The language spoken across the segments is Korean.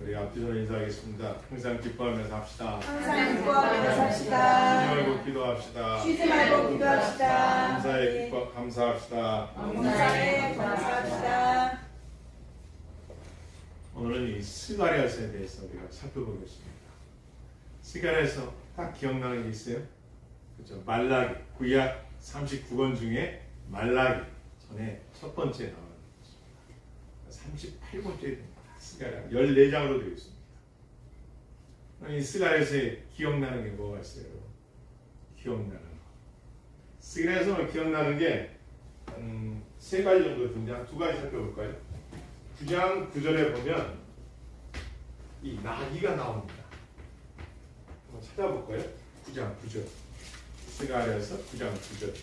우리 앞뒤로 인사하겠습니다. 항상 기뻐하면서 합시다. 항상 기뻐하면서 삽시다. 쉬지 말고 기도합시다. 쉬지 말고 기도합시다. 감사에 기뻐 감사합시다. 감사에 감사합시다. 오늘은 이 스가랴서에 대해서 우리가 살펴보겠습니다. 스가랴서 딱 기억나는 게 있어요? 그렇죠? 말라기 구약 39권 중에 말라기 전에 첫 번째 나오는 것입니다. 38권째 스가랴 14장으로 되어 있습니다. 이 스가랴서에 기억나는 게 뭐가 있어요? 기억나는 거. 스가랴서는 기억나는 게 세 가지 정도 등장. 두 가지 살펴볼까요? 9장 9절에 보면 이 나귀가 나옵니다. 한번 찾아볼까요? 9장 9절. 스가랴서 9장 9절.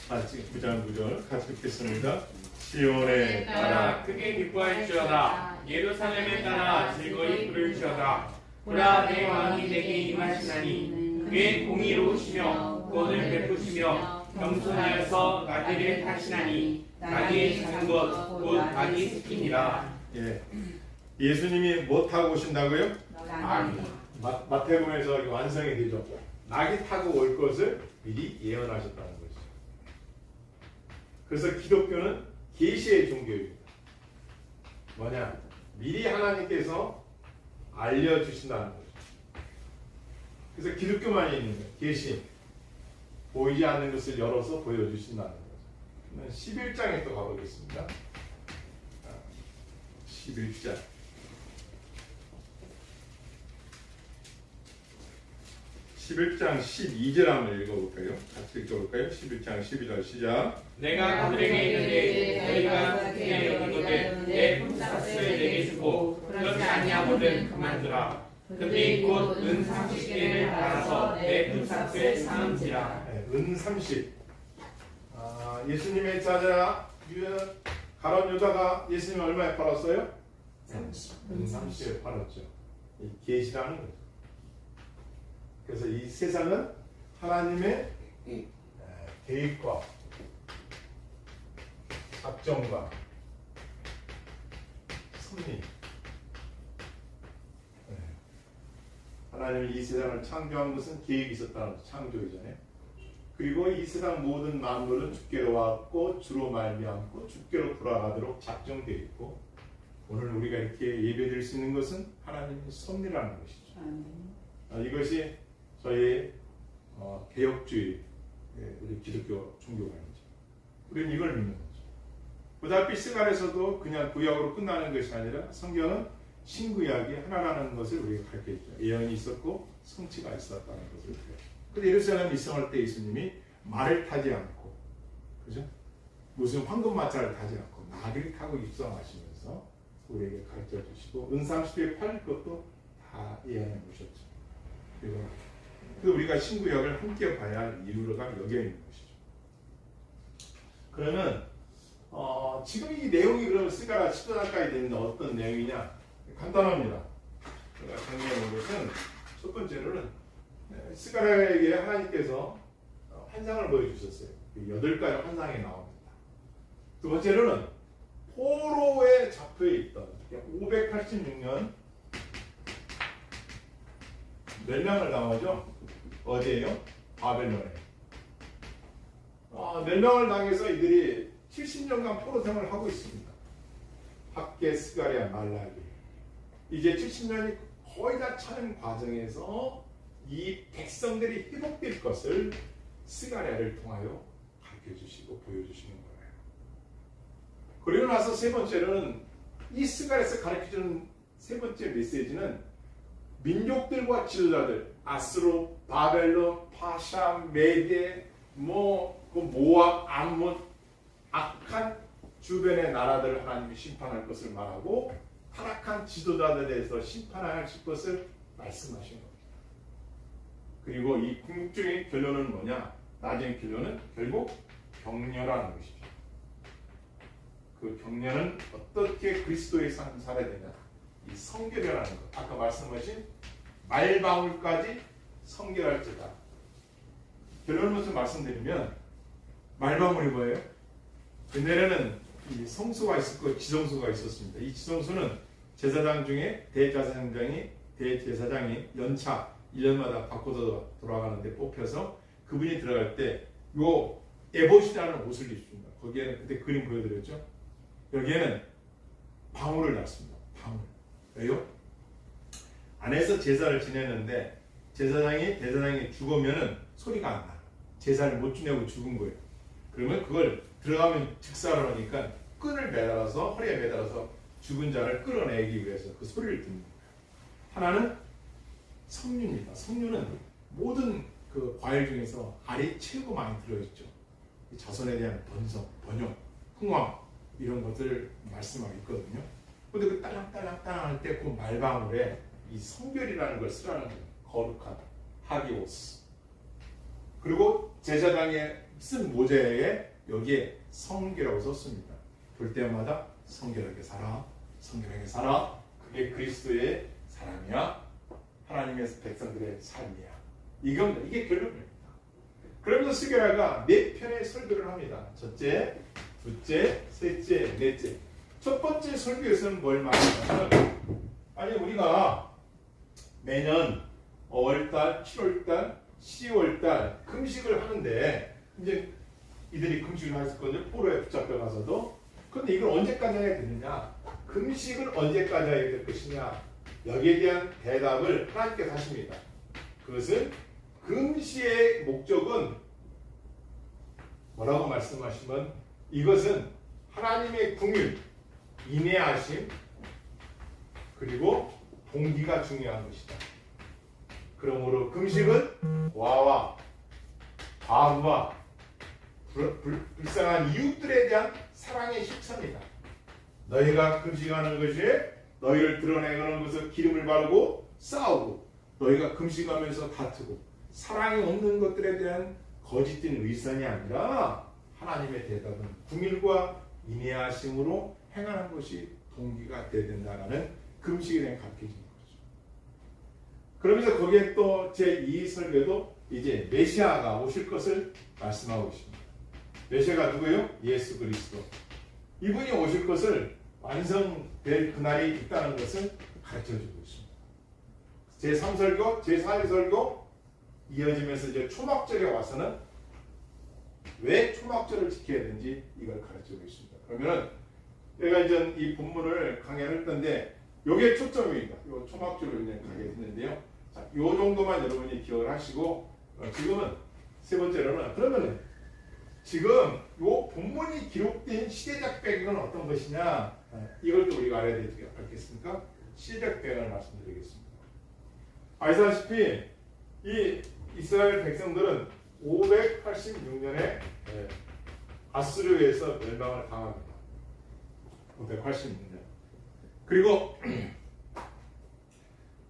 같이 9장 9절 같이 읽겠습니다. 시온에 따라 크게 기뻐할지어다. 예루살렘에 따라 즐거이 부를지어다. 보라 내 왕이 내게 임하시나니 그의 공의로우시며 구원을 베푸시며 겸손하여서 나귀를 타시나니 나귀의 작은 것 곧 나귀 새끼니라. 예. 예수님이 뭐 타고 오신다고요? 나귀. 마태복음에서 완성이 되죠. 나귀 타고 올 것을 미리 예언하셨다는 것이죠. 그래서 기독교는 계시의 종교입니다. 뭐냐? 미리 하나님께서 알려주신다는 거죠. 그래서 기독교만이 있는 거예요. 계시. 보이지 않는 것을 열어서 보여주신다는 거죠. 11장에 또 가보겠습니다. 11장. 11장 12절 한번 읽어볼까요? 같이 읽어볼까요? 11장 12절 시작. 내가 그들에게 있는데 너희가 그에게 여기거든 내 품삯을 내게 주고 그렇지 아니하거든 그만두라. 그들이 곧 은 30개를 달아서 내 품삯을 삼은지라. 은 30. 예수님의 자자 가룟 유다가 예수님 얼마에 팔았어요? 은 30에 팔았죠. 이 계시라는 거죠. 그래서 이 세상은 하나님의 계획과 작정과 섭리, 하나님이 이 세상을 창조한 것은 계획이 있었다는 거죠. 창조 이전에. 그리고 이 세상 모든 만물은 주께로 왔고 주로 말미암고 주께로 돌아가도록 작정되어 있고 오늘 우리가 이렇게 예배드릴 수 있는 것은 하나님의 섭리라는 것이죠. 이것이 저희 개혁주의 우리 기독교 종교관이죠. 우리는 이걸 믿는 거죠. 보다시피 스가랴서도 그냥 구약으로 끝나는 것이 아니라 성경은 신구약이 하나라는 것을 우리가 가르쳐줬죠. 예언이 있었고 성취가 있었다는 것을. 그런데 예루살렘 입성할 때 예수님이 말을 타지 않고, 그죠? 무슨 황금마차를 타지 않고 나귀를 타고 입성하시면서 우리에게 가르쳐 주시고 은 30에 팔 것도 다 예언해 보셨죠. 그리고 우리가 신구약을 함께 봐야 할 이유가 여기에 있는 것이죠. 그러면 지금 이 내용이 그러면 스가랴 10장까지 되는 어떤 내용이냐? 간단합니다. 제가 강조하는 것은 첫 번째로는 스가랴에게 하나님께서 환상을 보여주셨어요. 8가지 환상이 나옵니다. 두 번째로는 포로에 잡혀있던 586년 멸망을 당하죠. 어디에요? 바벨론에. 멸망을 당해서 이들이 70년간 포로 생활을 하고 있습니다. 학계, 스가랴, 말라기. 이제 70년이 거의 다 차는 과정에서 이 백성들이 회복될 것을 스가랴를 통하여 가르쳐주시고 보여주시는 거예요. 그리고 나서 세 번째로는 이 스가랴에서 가르쳐주는 세 번째 메시지는 민족들과 지도자들, 아스로, 바벨론, 파샤, 메데, 모압, 암몬, 악한 주변의 나라들을 하나님이 심판할 것을 말하고 타락한 지도자들에 대해서 심판하실 것을 말씀하신 겁니다. 그리고 이 궁극적인 결론은 뭐냐? 나중에 결론은 결국 격려라는 것이죠. 그 격려는 어떻게 그리스도의 삶을 살아야 되냐? 이 성결이라는 것. 아까 말씀하신 말방울까지 성결할지다. 결론을 좀 말씀드리면 말방울이 뭐예요? 옛날에는 이 성소가 있었고 지성소가 있었습니다. 이 지성소는 제사장 중에 대제사장이 연차 1년마다 바꿔서 돌아가는데 뽑혀서 그분이 들어갈 때 요 에봇이라는 옷을 입습니다. 거기에는 그때 그림 보여드렸죠. 여기에는 방울을 놨습니다. 방울. 왜요? 안에서 제사를 지내는데 대제사장이 죽으면은 소리가 안 나. 제사를 못 지내고 죽은 거예요. 그러면 그걸 들어가면 즉사를 하니까 끈을 매달아서 허리에 매달아서 죽은 자를 끌어내기 위해서 그 소리를 듣는 거예요. 하나는 석류입니다. 석류는 모든 그 과일 중에서 알이 최고 많이 들어있죠. 이 자손에 대한 번성, 번영, 흥왕 이런 것들을 말씀하고 있거든요. 근데 그 딸랑딸랑딸랑 할 때 그 말방울에 이 성별이라는 걸 쓰라는 거예요. 거룩한 하기오스. 그리고 제사장이 쓴 모자에 여기에 성결이라고 썼습니다. 볼 때마다 성결하게 살아, 성결하게 살아. 그게 그리스도의 사람이야. 하나님의 백성들의 삶이야. 이게 결론입니다. 그러면서 스게라가 4편의 설교를 합니다. 첫째, 둘째, 셋째, 넷째. 첫 번째 설교에서는 뭘 말하냐면, 아니 우리가 매년 5월달, 7월달, 10월달 금식을 하는데 이제 이들이 금식을 했었거든요. 포로에 붙잡혀 가서도. 근데 이걸 언제까지 해야 되느냐? 금식을 언제까지 해야 될 것이냐? 여기에 대한 대답을 하나님께서 하십니다. 그것은 금식의 목적은 뭐라고 말씀하시면 이것은 하나님의 긍휼, 인내하심, 그리고 동기가 중요한 것이다. 그러므로 금식은 와와 과부와 불쌍한 이웃들에 대한 사랑의 실천이다. 너희가 금식하는 것이 너희를 드러내는 것을 기름을 바르고 싸우고 너희가 금식하면서 다투고 사랑이 없는 것들에 대한 거짓된 의선이 아니라 하나님의 대답은 긍휼과 인내하심으로 행하는 것이 동기가 되어야 된다는 금식에 대한 가르쳐진 거죠. 그러면서 거기에 또 제2 설교도 이제 메시아가 오실 것을 말씀하고 있습니다. 메시아가 누구예요? 예수 그리스도. 이분이 오실 것을 완성될 그날이 있다는 것을 가르쳐주고 있습니다. 제3설교, 제4설교 이어지면서 이제 초막절에 와서는 왜 초막절을 지켜야 되는지 이걸 가르치고 있습니다. 그러면은 제가 이제 이 본문을 강의를 할 건데 요게 초점입니다. 요 초막절로 이제 가게 됐는데요. 자, 요 정도만 여러분이 기억을 하시고 지금은 세 번째로는 그러면은 지금 요 본문이 기록된 시대적 배경은 어떤 것이냐 이걸 또 우리가 알아야 되지 않겠습니까? 시대적 배경을 말씀드리겠습니다. 아시다시피 이 이스라엘 백성들은 586년에 아수르에서 멸망을 당합니다. 586년. 그리고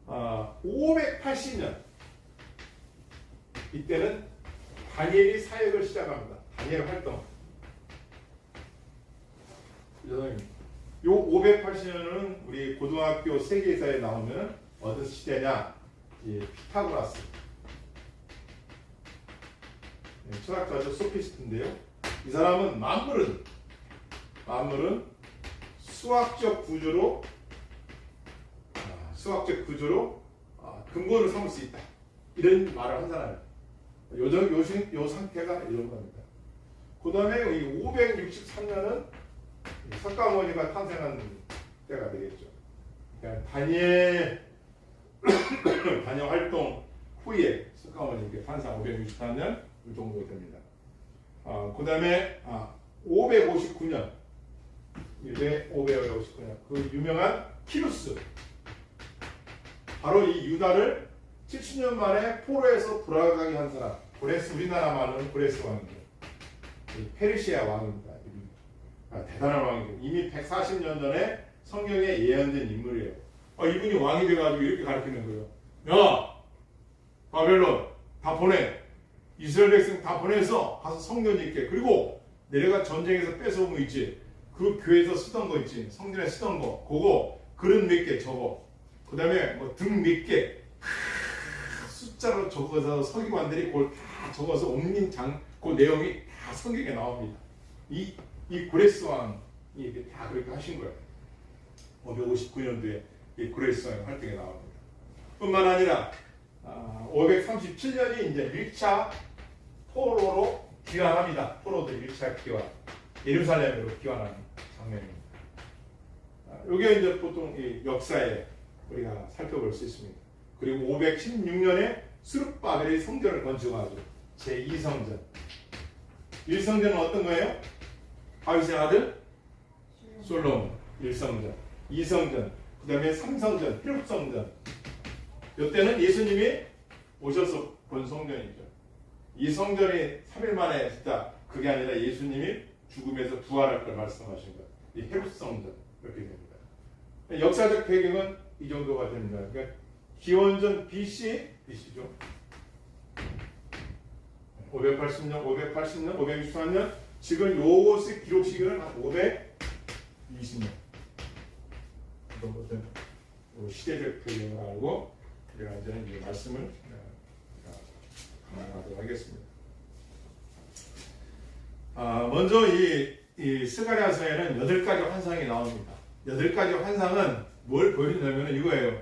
580년 이때는 다니엘이 사역을 시작합니다. 다니엘 활동. 요 580년은 우리 고등학교 세계사에 나오면 어떤 시대냐? 피타고라스. 철학자죠. 소피스트인데요. 이 사람은 만물은 수학적 구조로 근거를 삼을 수 있다. 이런 말을 한 사람이에요. 요 상태가 이런 겁니다. 그 다음에 이 563년은 석가모니가 탄생한 때가 되겠죠. 그러니까 다니엘 활동 후에 석가모니 탄생 563년 이 정도 됩니다. 그 다음에 559년 왜 559년 그 유명한 키루스 바로 이 유다를 70년 만에 포로에서 돌아가게 한 사람 고레스 우리나라 말로는 고레스 왕이죠. 페르시아 왕입니다. 대단한 왕이죠. 이미 140년 전에 성경에 예언된 인물이에요. 이분이 왕이 돼가지고 이렇게 가르치는 거예요. 야 바벨론 다 보내. 이스라엘 백성 다 보내서 가서 성전 짓게. 그리고 내가 전쟁에서 뺏어온 거 있지. 그 교회에서 쓰던 거 있지. 성전에 쓰던 거. 그거 그릇 몇 개 적어. 그 다음에 뭐 등 몇 개. 숫자로 적어서 서기관들이 그걸 다 적어서 옮긴 그 내용이 다 성경에 나옵니다. 이 고레스 왕 이게 다 그렇게 하신 거예요. 559년도에 이 그레이스왕의 활동에 나옵니다. 뿐만 아니라 537년이 이제 1차 포로로 귀환합니다. 포로들 1차 귀환, 예루살렘으로 귀환하는 장면입니다. 이게 이제 보통 이 역사에 우리가 살펴볼 수 있습니다. 그리고 516년에 스룹바벨이 성전을 건축하죠. 제2성전. 1성전은 어떤 거예요? 다윗의 아들 솔로몬 1성전, 2성전, 그 다음에 3성전, 피롭성전. 이때는 예수님이 오셔서 본 성전이죠. 이 성전이 3일 만에 진짜 그게 아니라 예수님이 죽음에서 부활할 걸 말씀하신 것. 이 헤롯성전 이렇게 됩니다. 역사적 배경은 이 정도가 됩니다. 그러니까 기원전 BC죠. 580년, 563년, 지금 요것의 기록 시기는 한 520년. 어떤 시대적 배경을 알고 우리가 이제 말씀을 하도록 하겠습니다. 먼저 이 스가랴서에는 8가지 환상이 나옵니다. 8가지 환상은 뭘 보여주냐면 이거예요.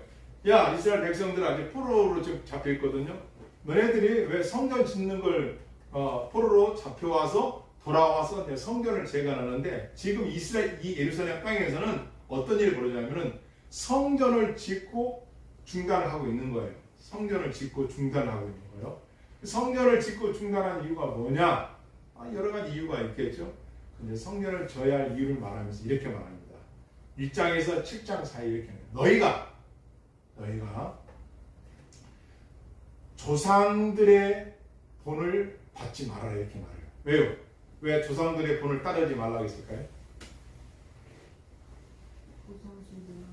야, 이스라엘 백성들 아직 포로로 지금 잡혀 있거든요. 너네들이 왜 성전 짓는 걸 포로로 잡혀와서 돌아와서 이제 성전을 재건하는데, 지금 이스라엘 이 예루살렘 땅에서는 어떤 일이 벌어지냐면은 성전을 짓고 중단을 하고 있는 거예요. 성전을 짓고 중단을 하고 있는 거예요. 성전을 짓고 중단한 이유가 뭐냐? 여러 가지 이유가 있겠죠. 근데 성전을 져야 할 이유를 말하면서 이렇게 말합니다. 1장에서 7장 사이 이렇게 너희가 조상들의 본을 받지 말아라 이렇게 말해요. 왜요? 왜 조상들의 본을 따르지 말라고 했을까요?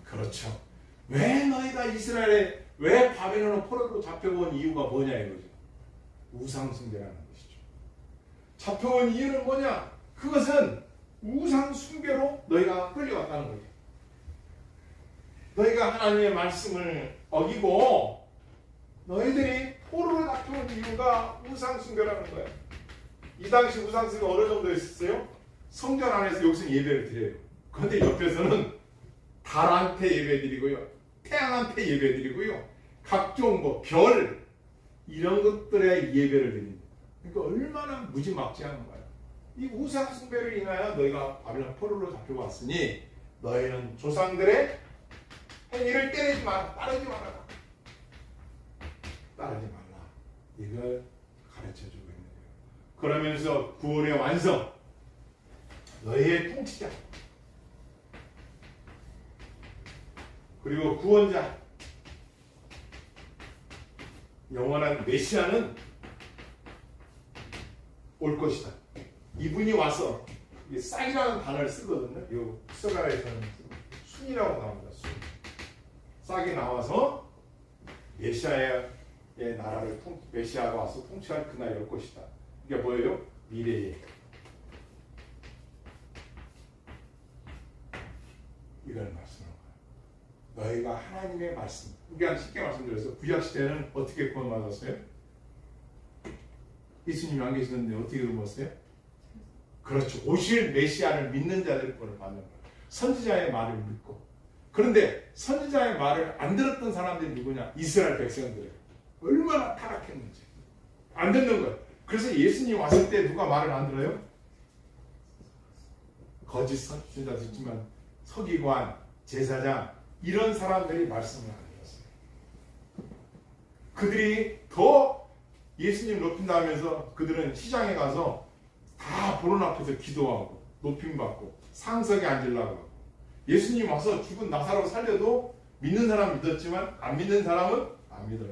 그렇죠. 왜 너희가 이스라엘에 왜 바벨론 포로로 잡혀온 이유가 뭐냐 이거죠. 우상숭배라는 것이죠. 잡혀온 이유는 뭐냐? 그것은 우상숭배로 너희가 끌려왔다는 거죠. 너희가 하나님의 말씀을 어기고 너희들이 포로로 잡혀온 이유가 우상숭배라는 거예요. 이 당시 우상숭배 어느 정도 있었어요? 성전 안에서 여기서 예배를 드려요. 그런데 옆에서는 달한테 예배드리고요, 태양한테 예배드리고요, 각종 별 이런 것들에 예배를 드립니다. 그러니까 얼마나 무지막지한 거예요. 이 우상 숭배를 인하여 너희가 바벨론 포로로 잡혀왔으니 너희는 조상들의 행위를 따르지 마라. 따르지 말라. 이걸 가르쳐주고 있는 거예요. 그러면서 구원의 완성, 너희의 통치자, 그리고 구원자, 영원한 메시아는 올 것이다. 이분이 와서 싹이라는 단어를 쓰거든요. 이 스가랴에서는 순이라고 나옵니다. 순. 싹이 나와서 메시아의 나라를 메시아가 와서 통치할 그날이 올 것이다. 이게 뭐예요? 미래에. 이걸 말씀하는 거예요. 너희가 하나님의 말씀. 그러니까 쉽게 말씀드려서 구약 시대는 어떻게 구원받았어요? 예수님이 안 계시는데 어떻게 구원받았어요? 그렇죠. 오실 메시아를 믿는 자들의 구원을 받는 거예요. 선지자의 말을 믿고. 그런데 선지자의 말을 안 들었던 사람들이 누구냐? 이스라엘 백성들이에요. 얼마나 타락했는지. 안 듣는 거예요. 그래서 예수님 왔을 때 누가 말을 안 들어요? 거짓 선지자 듣지만 서기관, 제사장 이런 사람들이 말씀을 안 들었어요. 그들이 더 예수님 높인다 하면서 그들은 시장에 가서 다 보는 앞에서 기도하고 높임받고 상석에 앉으려고 하고, 예수님 와서 죽은 나사로 살려도 믿는 사람은 믿었지만 안 믿는 사람은 안 믿어요.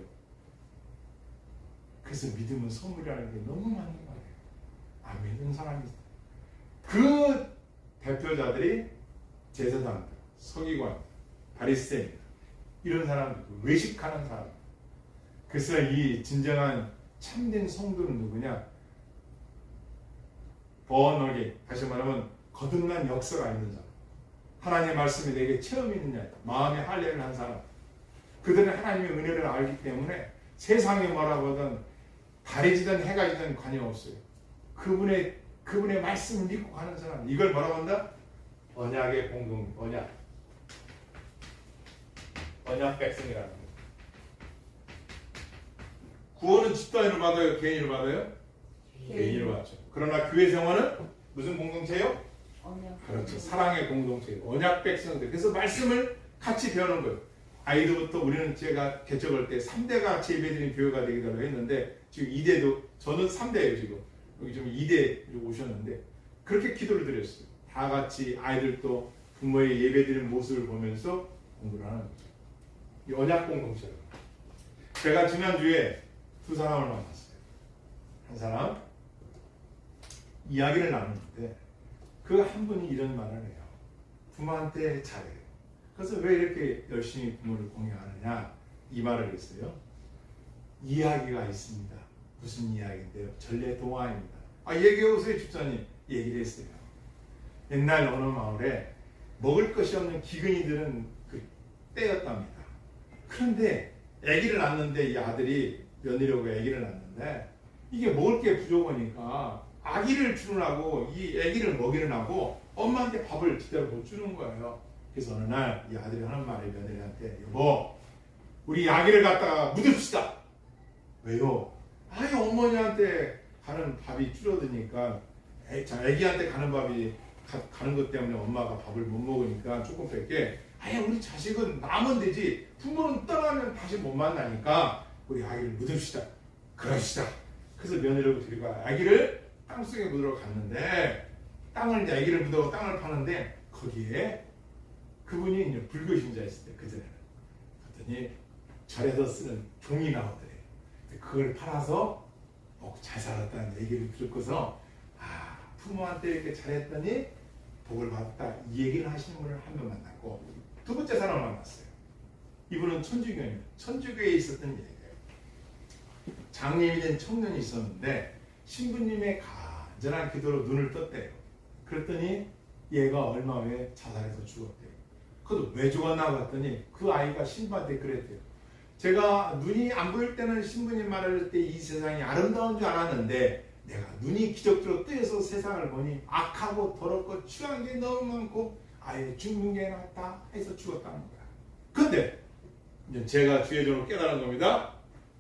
그래서 믿음은 선물이라는 게 너무 많은 거예요. 안 믿는 사람이 있어요. 그 대표자들이 제사장들, 서기관, 바리새인 이런 사람들, 외식하는 사람. 그래서 이 진정한 참된 성도는 누구냐? 번하게, 다시 말하면 거듭난 역사가 있는 사람. 하나님의 말씀이 내게 체험이 있느냐? 마음의 할례를 한 사람. 그들은 하나님의 은혜를 알기 때문에 세상에 뭐라고 하든 달이 지든 해가 지든 관여없어요. 그분의 말씀을 믿고 가는 사람. 이걸 뭐라고 한다? 언약의 언약 백성이라는 거예요. 구원은 집단으로 받아요? 개인으로 받아요? 개인으로 받죠. 그러나 교회 생활은 무슨 공동체요? 그렇죠. 사랑의 공동체, 언약 백성들. 그래서 말씀을 같이 배우는 거예요. 아이들부터 우리는 제가 개척할 때 3대가 같이 예배드리는 교회가 되기로 했는데 지금 2대도 저는 3대예요 지금. 여기 좀 2대 오셨는데 그렇게 기도를 드렸어요. 다 같이 아이들도 부모의 예배드리는 모습을 보면서 공부를 하는 거죠. 이 언약 공동체로. 제가 지난주에 두 사람을 만났어요. 한 사람 이야기를 나누는데 그 한 분이 이런 말을 해요. 부모한테 잘해요. 그래서 왜 이렇게 열심히 부모를 공경하느냐 이 말을 했어요. 이야기가 있습니다. 무슨 이야기인데요? 전래동화입니다. 얘기해보세요 집사님. 얘기를 했어요. 옛날 어느 마을에 먹을 것이 없는 기근이들은 그 때였답니다. 그런데 아기를 낳는데 이 아들이 며느리하고 아기를 낳는데 이게 먹을 게 부족하니까 아기를 주느라고 이 아기를 먹이느라고 엄마한테 밥을 제대로 못 주는 거예요. 그래서 어느 날 이 아들이 하는 말이 며느리한테 여보 우리 아기를 갖다가 묻읍시다. 왜요? 아니 어머니한테 가는 밥이 줄어드니까 아기한테 가는 밥이 가는 것 때문에 엄마가 밥을 못 먹으니까 조금 뺄게 아니 우리 자식은 남은 되지 부모는 떠나면 다시 못 만나니까 우리 아기를 묻읍시다. 그럽시다. 그래서 며느리를 데리고 아기를 땅속에 묻으러 갔는데 땅을 이제 아기를 묻어 땅을 파는데 거기에 그분이 이제 불교 신자였을 때 그전에는 그랬더니 절에서 쓰는 종이 나오더래요. 그걸 팔아서 먹고 잘 살았다는 얘기를 듣고서 부모한테 이렇게 잘했더니 복을 받았다 이 얘기를 하시는 분을 한 명 만났고 두 번째 사람을 만났어요. 이분은 천주교입니다. 천주교에 있었던 얘기예요. 장님이 된 청년이 있었는데 신부님의 간절한 기도로 눈을 떴대요. 그랬더니 얘가 얼마 후에 자살해서 죽었대요. 그것도 왜 죽었나 봤더니 그 아이가 신부한테 그랬대요. 제가 눈이 안 보일 때는 신부님 말할 때 이 세상이 아름다운 줄 알았는데 내가 눈이 기적적으로 뜨여서 세상을 보니 악하고 더럽고 추한 게 너무 많고 아예 죽는 게 낫다 해서 죽었다는 거야. 근데 이제 제가 주의적으로 깨달은 겁니다.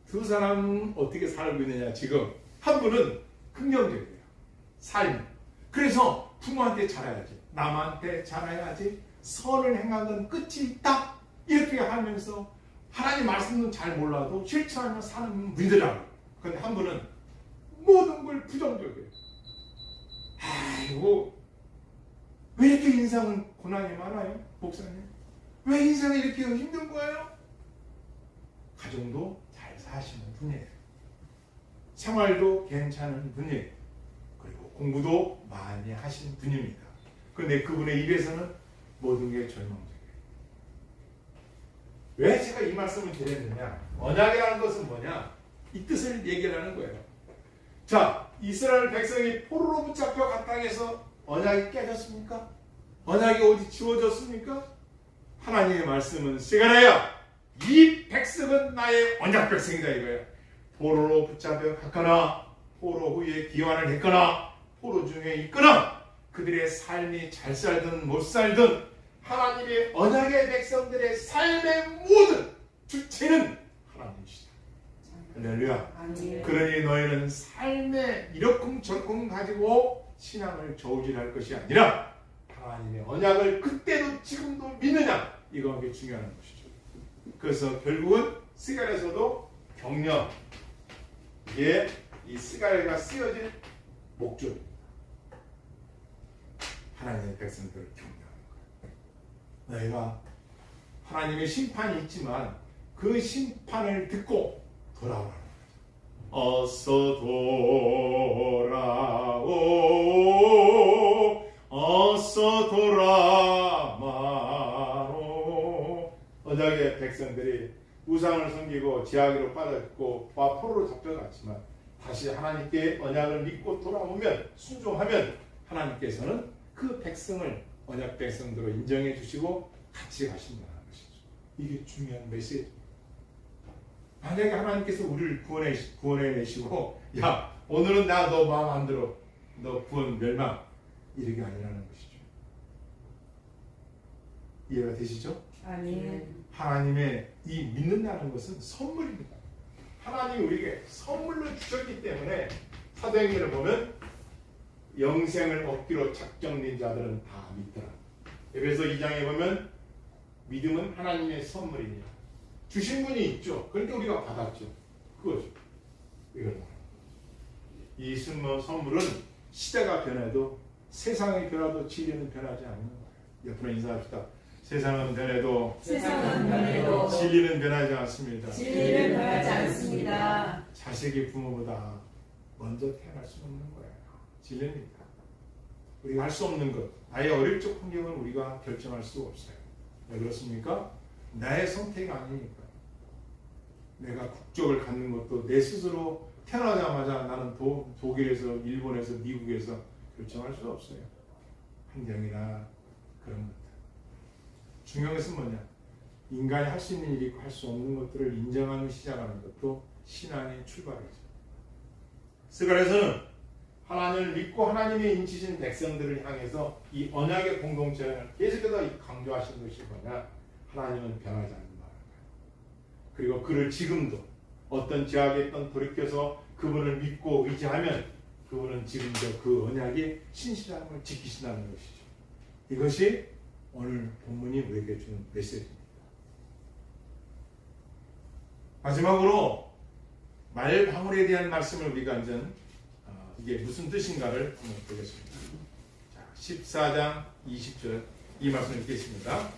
두 사람은 어떻게 살고 있느냐. 지금 한 분은 긍정적이에요. 삶. 그래서 부모한테 잘해야지. 남한테 잘해야지. 선을 행하는 끝이 있다. 이렇게 하면서 하나님 말씀은 잘 몰라도 실천하며 사는 분들이라고. 그런데 한 분은 모든 걸 부정적이에요. 아이고 왜 이렇게 인생은 고난이 많아요? 목사님 왜 인생이 이렇게 힘든 거예요? 가정도 잘 사시는 분이에요. 생활도 괜찮은 분이에요. 그리고 공부도 많이 하신 분입니다. 그런데 그분의 입에서는 모든 게 절망적이에요. 왜 제가 이 말씀을 드렸느냐? 언약이라는 것은 뭐냐? 이 뜻을 얘기를 하는 거예요. 자, 이스라엘 백성이 포로로 붙잡혀 간 땅에서 언약이 깨졌습니까? 언약이 어디 지워졌습니까? 하나님의 말씀은 시가라야 이 백성은 나의 언약 백성이다 이거예요. 포로로 붙잡혀 갔거나 포로 후에 기환을 했거나 포로 중에 있거나 그들의 삶이 잘 살든 못 살든 하나님의 언약의 백성들의 삶의 모든 주체는 하나님이시다. 할렐루야. 그러니 너희는 삶의 이러쿵저러쿵 가지고 신앙을 저울질할 것이 아니라 하나님의 언약을 그때도 지금도 믿느냐 이거 게 중요한 것이죠. 그래서 결국은 스갈에서도 격려 이게 이 스갈가 쓰여진 목적입니다. 하나님의 백성들을 격려하는 거예요. 너희가 하나님의 심판이 있지만 그 심판을 듣고 돌아오라는 거죠. 어서 돌아오 어서 돌아마로. 언약의 백성들이 우상을 섬기고 제약으로 빠졌고 포로로 잡혀갔지만 다시 하나님께 언약을 믿고 돌아오면 순종하면 하나님께서는 그 백성을 언약 백성들로 인정해 주시고 같이 가신다는 것이죠. 이게 중요한 메시지입니다. 만약에 하나님께서 우리를 구원해내시고 야 오늘은 나 너 마음 안 들어 너 구원 멸망 이렇게 아니라는 것이죠. 이해가 되시죠? 아멘. 하나님의 이 믿는다는 것은 선물입니다. 하나님이 우리에게 선물로 주셨기 때문에 사도행전을 보면 영생을 얻기로 작정된 자들은 다 믿더라. 에베소 2장에 보면 믿음은 하나님의 선물이니라. 주신 분이 있죠. 그러니까 우리가 받았죠. 그거죠. 이걸 이 선물은 시대가 변해도 세상이 변화도 진리는 변하지 않는 거예요. 옆으로 인사합시다. 세상은 변해도 진리는 변하지 않습니다. 진리는 변하지 않습니다. 자식이 부모보다 먼저 태어날 수 없는 거예요. 진리입니다. 우리가 할 수 없는 것, 아예 어릴 적 환경은 우리가 결정할 수 없어요. 왜 그렇습니까? 나의 선택이 아니니까. 내가 국적을 갖는 것도 내 스스로 태어나자마자 나는 독일에서, 일본에서, 미국에서 결정할 수 없어요. 환경이나 그런 것들. 중요한 것은 뭐냐? 인간이 할 수 있는 일이 있고 할 수 없는 것들을 인정하는 시작하는 것도 신앙의 출발이죠. 스가랴서는 하나님을 믿고 하나님의 인치신 백성들을 향해서 이 언약의 공동체를 계속해서 강조하신 것이 뭐냐? 하나님은 변하지 않는 말입니다. 그리고 그를 지금도 어떤 제약에 있던 돌이켜서 그분을 믿고 의지하면 그분은 지금도 그 언약의 신실함을 지키신다는 것이죠. 이것이 오늘 본문이 우리에게 주는 메시지입니다. 마지막으로 말방울에 대한 말씀을 우리가 이제 이게 무슨 뜻인가를 한번 보겠습니다. 자, 14장 20절 이 말씀을 읽겠습니다.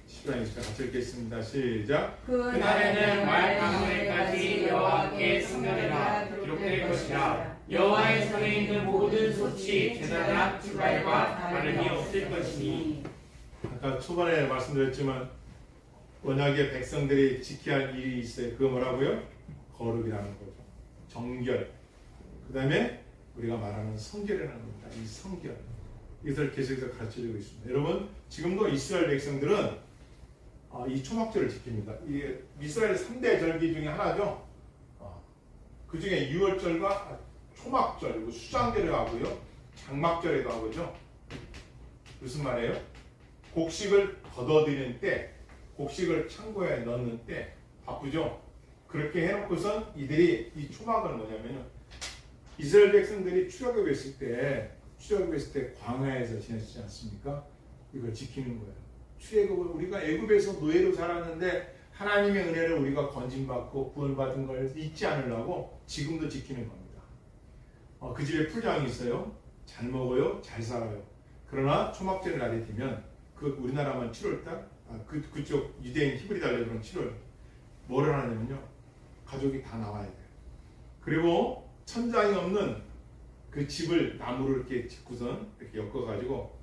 14장 20절 같이 읽겠습니다. 시작. 그날에는 말방울에까지 여호와께 승려되라 기록될 것이라. 여호와의 성에 있는 모든 소치, 제사나 주갈과 다름이 없을 것이니. 아까 초반에 말씀드렸지만 언약의 백성들이 지켜야 할 일이 있어요. 그거 뭐라고요? 거룩이라는 거죠. 정결. 그 다음에 우리가 말하는 성결이라는 겁니다. 이 성결. 이것을 계속해서 가르쳐주고 있습니다. 여러분, 지금도 이스라엘 백성들은 이 초막절을 지킵니다. 이게 이스라엘 3대 절기 중에 하나죠. 그 중에 유월절과 초막절, 그리고 수장절에도 하고요. 장막절에도 하고죠. 무슨 말이에요? 곡식을 걷어들이는 때, 곡식을 창고에 넣는 때 바쁘죠. 그렇게 해놓고선 이들이 이 초막은 뭐냐면은 이스라엘 백성들이 출애굽했을 때 광야에서 지냈지 않습니까? 이걸 지키는 거예요. 출애굽을 우리가 애굽에서 노예로 살았는데 하나님의 은혜를 우리가 건진받고 구원받은 걸 잊지 않으려고 지금도 지키는 겁니다. 그 집에 풀장이 있어요. 잘 먹어요. 잘 살아요. 그러나 초막절 날이 되면 그 우리나라만 7월달 그쪽 유대인 히브리달레들은 7월 뭐를 하냐면요. 가족이 다 나와야 돼요. 그리고 천장이 없는 그 집을 나무를 이렇게 짓고선 이렇게 엮어가지고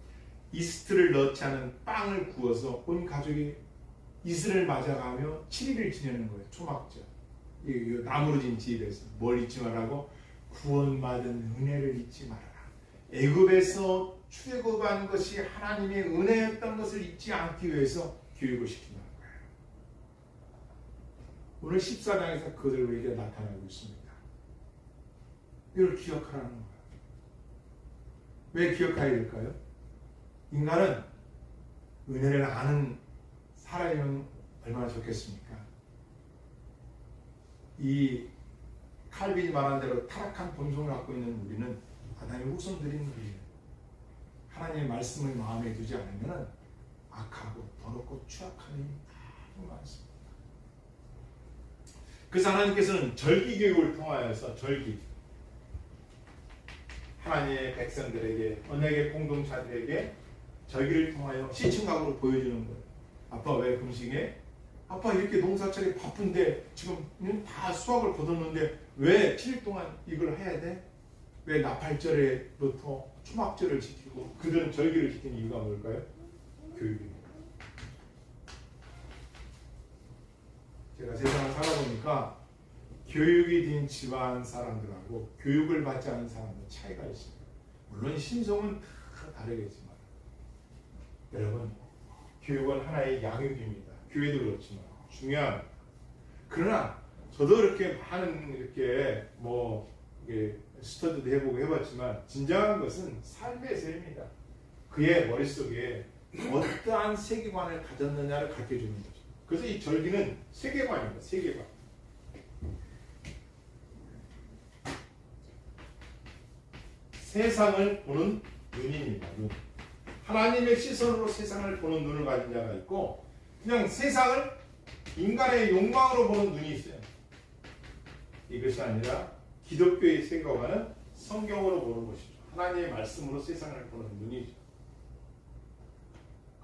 이스트를 넣지 않은 빵을 구워서 온 가족이 이슬을 맞아가며 7일을 지내는 거예요. 초막절. 이 나무로 진 집에서 뭘 잊지 말라고? 구원받은 은혜를 잊지 말아라. 애굽에서 출애굽한 것이 하나님의 은혜였던 것을 잊지 않기 위해서 교육을 시킨다는 거예요. 오늘 14장에서 그것을 우리에게 나타나고 있습니다. 이걸 기억하라는 거예요. 왜 기억해야 될까요? 인간은 은혜를 아는 사람이면 얼마나 좋겠습니까? 이 칼빈이 말한 대로 타락한 본성을 갖고 있는 우리는 아담의 후손들인 우리예요. 하나님의 말씀을 마음에 두지 않으면 악하고 더럽고 추악한 일이 너무 많습니다. 그래서 하나님께서는 절기 교육을 통하여서 하나님의 백성들에게 언약의 공동체들에게 절기를 통하여 시층각으로 보여주는 거예요. 아빠 왜 금식해? 아빠 이렇게 농사철이 바쁜데 지금 다 수확을 거뒀는데 왜 7일 동안 이걸 해야 돼? 왜 나팔절에부터 초막절을 지키고 그들은 절기를 지키는 이유가 뭘까요? 교육입니다. 제가 세상을 살아보니까 교육이 된 집안 사람들하고 교육을 받지 않은 사람들 차이가 있습니다. 물론 신성은 다 다르겠지만 여러분 교육은 하나의 양육입니다. 교회도 그렇지만 중요합니다. 그러나 저도 이렇게 많은 이렇게 스터디도 해보고 해봤지만 진정한 것은 삶의 셈입니다. 그의 머릿속에 어떠한 세계관을 가졌느냐를 가르쳐주는 거죠. 그래서 이 절기는 세계관입니다. 세계관. 세상을 보는 눈입니다. 눈. 하나님의 시선으로 세상을 보는 눈을 가진 자가 있고 그냥 세상을 인간의 욕망으로 보는 눈이 있어요. 이것이 아니라 기독교의 세계관은 성경으로 보는 것이죠. 하나님의 말씀으로 세상을 보는 눈이죠.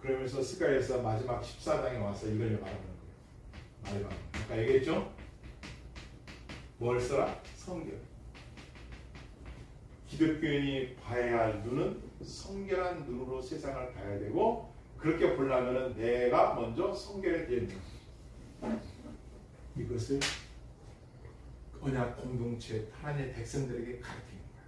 그러면서 스가랴서 마지막 14장에 와서 이걸 말하는 거예요. 마지막. 아까 얘기했죠? 뭘 써라? 성경. 기독교인이 봐야 할 눈은 성결한 눈으로 세상을 봐야 되고 그렇게 보려면 내가 먼저 성결해야 되는 거예요. 이것을 언약 공동체 하나님의 백성들에게 가르치는 거예요.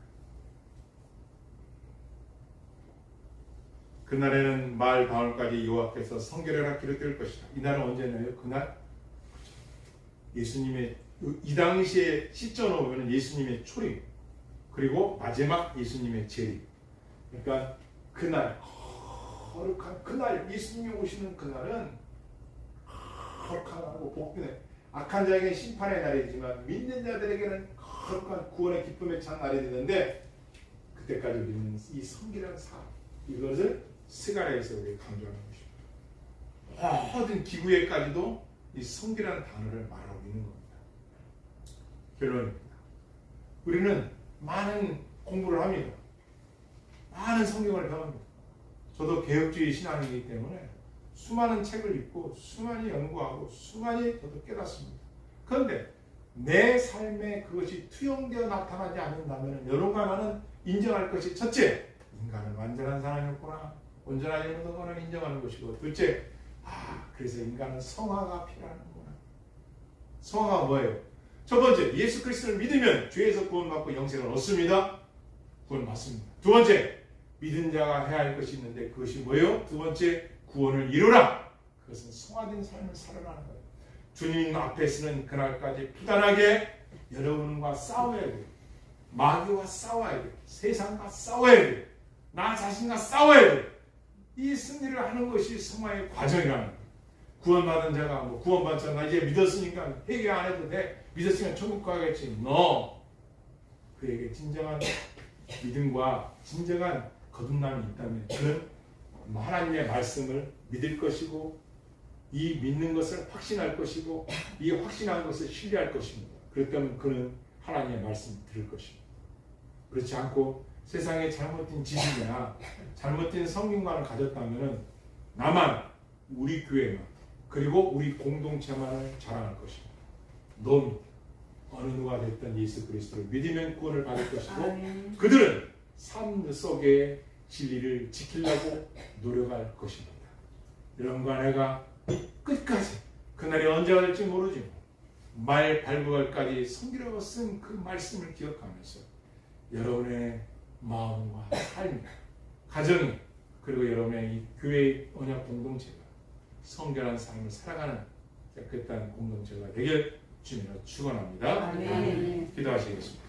그날에는 마을 방울까지 여호와께서 성결하라 기록될 것이다. 이 날은 언제나요? 그날 예수님의 이 당시의 시점으로 보면 예수님의 초림 그리고 마지막 예수님의 재림. 그러니까 그날 거룩한 그날 예수님이 오시는 그날은 거룩하고 복되네. 악한 자에게는 심판의 날이지만 믿는 자들에게는 거룩한 구원의 기쁨에 찬 날이 되는데 그때까지 우리는 이 성결한 삶 이것을 스가랴에서 우리 강조하는 것입니다. 모든 기구에까지도 이 성결한 단어를 말하고 있는 겁니다. 결론입니다. 우리는 많은 공부를 합니다. 많은 성경을 배웁니다. 저도 개혁주의 신앙이기 때문에 수많은 책을 읽고 수많이 연구하고 수많이 저도 깨닫습니다. 그런데 내 삶에 그것이 투영되어 나타나지 않는다면 여러분과 나는 인정할 것이 첫째, 인간은 완전한 사람이었구나. 온전하지 못한 거는 인정하는 것이고 둘째, 그래서 인간은 성화가 필요하는구나. 성화가 뭐예요? 첫 번째, 예수 그리스도를 믿으면 죄에서 구원받고 영생을 얻습니다. 구원받습니다. 두 번째, 믿은 자가 해야 할 것이 있는데 그것이 뭐예요? 두 번째, 구원을 이루라. 그것은 성화된 삶을 살아가는 거예요. 주님 앞에서는 그날까지 부단하게 여러분과 싸워야 돼요. 마귀와 싸워야 돼요. 세상과 싸워야 돼요. 나 자신과 싸워야 돼요. 이 승리를 하는 것이 성화의 과정이라는 거예요. 구원받은 자가 구원받잖아. 이제 믿었으니까 회개 안 해도 돼. 믿었으면 천국 가겠지. No. 그에게 진정한 믿음과 진정한 거듭남이 있다면 그는 하나님의 말씀을 믿을 것이고 이 믿는 것을 확신할 것이고 이 확신한 것을 신뢰할 것입니다. 그렇다면 그는 하나님의 말씀을 들을 것입니다. 그렇지 않고 세상에 잘못된 지식이나 잘못된 성경관을 가졌다면 나만 우리 교회만 그리고 우리 공동체만을 자랑할 것입니다. 너무 어느 누가 됐든 예수 그리스도를 믿으면 구원을 받을 것이고 그들은 삶 속에 진리를 지키려고 노력할 것입니다. 여러분과 내가 끝까지 그날이 언제 올지 모르지만 말 발부할까지 성기라고 쓴 그 말씀을 기억하면서 여러분의 마음과 삶, 가정이 그리고 여러분의 이 교회 언약 공동체가 성결한 삶을 살아가는 깨끗한 공동체가 되길 주님으로 축원합니다. 아멘. 기도하시겠습니다.